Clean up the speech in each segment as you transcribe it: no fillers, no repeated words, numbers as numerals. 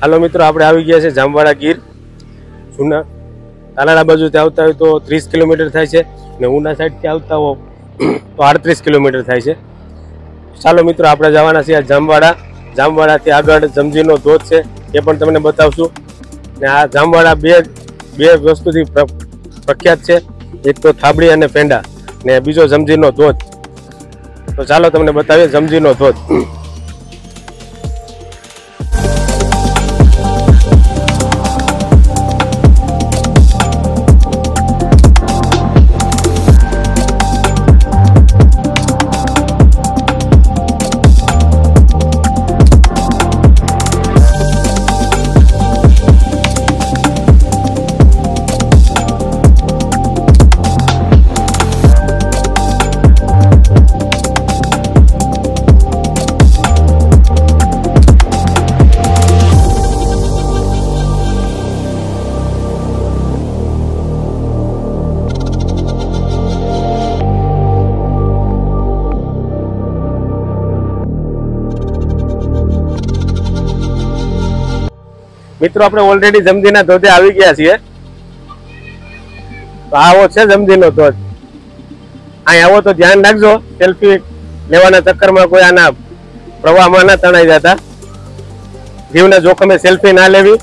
હાલો મિત્રો, આપણે આવી ગયા છે જામવાડા ગીર. જૂના તાલાળા બાજુથી આવતા હોય તો 30 કિલોમીટર થાય છે ને ઉના સાઈડથી આવતા હો તો 38 કિલોમીટર થાય છે. ચાલો મિત્રો, આપણે જવાના છીએ જામવાડા. જામવાડાથી આગળ જમજીનો ધોધ છે, એ પણ તમને બતાવશું. ને આ જામવાડા બે વસ્તુથી પ્રખ્યાત છે. એક તો થાબડી અને પેંડા ને બીજો જમજીનો ધોધ. તો ચાલો તમને બતાવીએ જમજીનો ધોધ. મિત્રો, આપણે ઓલરેડી જમજીના ધોધે આવી ગયા છીએ. તો આવો છે જમજીનો ધોધ. અહીં આવો તો ધ્યાન રાખજો, સેલ્ફી લેવાના ચક્કરમાં કોઈ આના પ્રવાહમાં ના તણાઈ જતા. જીવના જોખમે સેલ્ફી ના લેવી.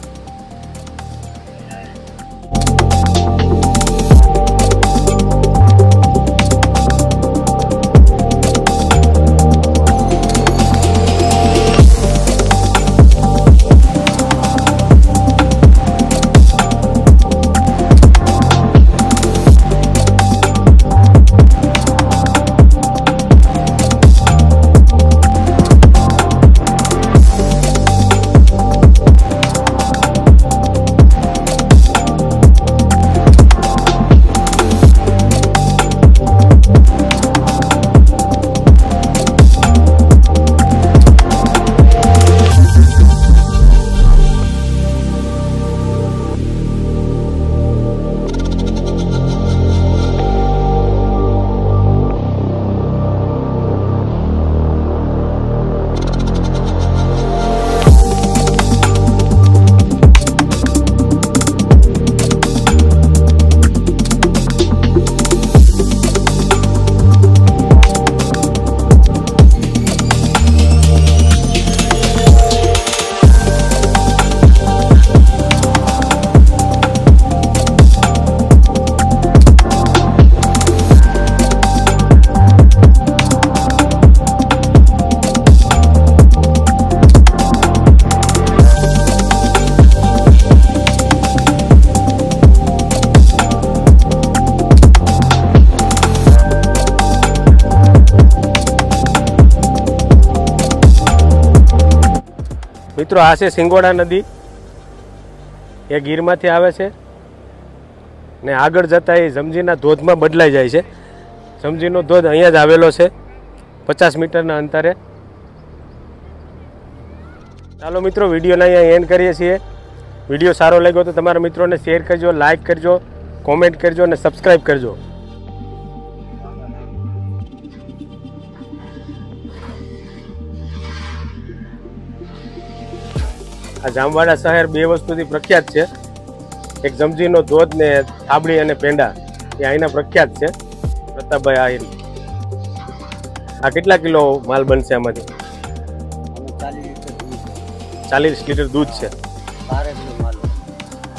મિત્રો, આ છે સિંગોડા નદી. એ ગીરમાંથી આવે છે ને આગળ જતા એ જમજીના ધોધમાં બદલાઈ જાય છે. જમજીનો ધોધ અહીંયા જ આવેલો છે, 50 મીટરના અંતરે. ચાલો મિત્રો, વિડીયોને અહીંયા એન્ડ કરીએ છીએ. વિડીયો સારો લાગ્યો તો તમારા મિત્રોને શેર કરજો, લાઇક કરજો, કોમેન્ટ કરજો અને સબસ્ક્રાઈબ કરજો. આ જામવાડા શહેર બે વસ્તુથી પ્રખ્યાત છે. એક જમજીનો ધોધ ને થાબડી અને પેંડા, એ અહીંના પ્રખ્યાત છે. પ્રતાપભાઈ આહિર, આ કેટલા કિલો માલ બનશે આમાંથી? 40 લીટર દૂધ છે.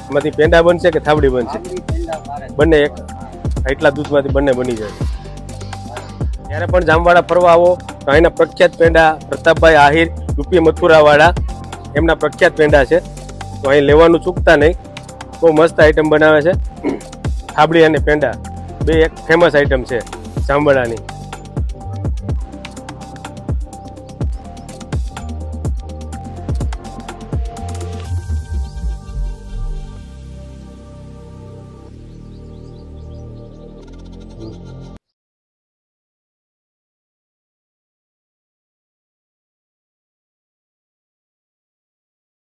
એમાંથી પેંડા બનશે કે થાબડી બનશે? બંને એક એટલા દૂધમાંથી બંને બની જાય. જ્યારે પણ જામવાડા ફરવા આવો તો અહીંના પ્રખ્યાત પેંડા પ્રતાપભાઈ આહિર યુપી મથુરાવાળા, એમના પ્રખ્યાત પેંડા છે. તો અહીં લેવાનું ચૂકતા નહીં. બહુ મસ્ત આઈટમ બનાવે છે. થાબડી અને પેંડા બે એક ફેમસ આઈટમ છે જામવાડાની.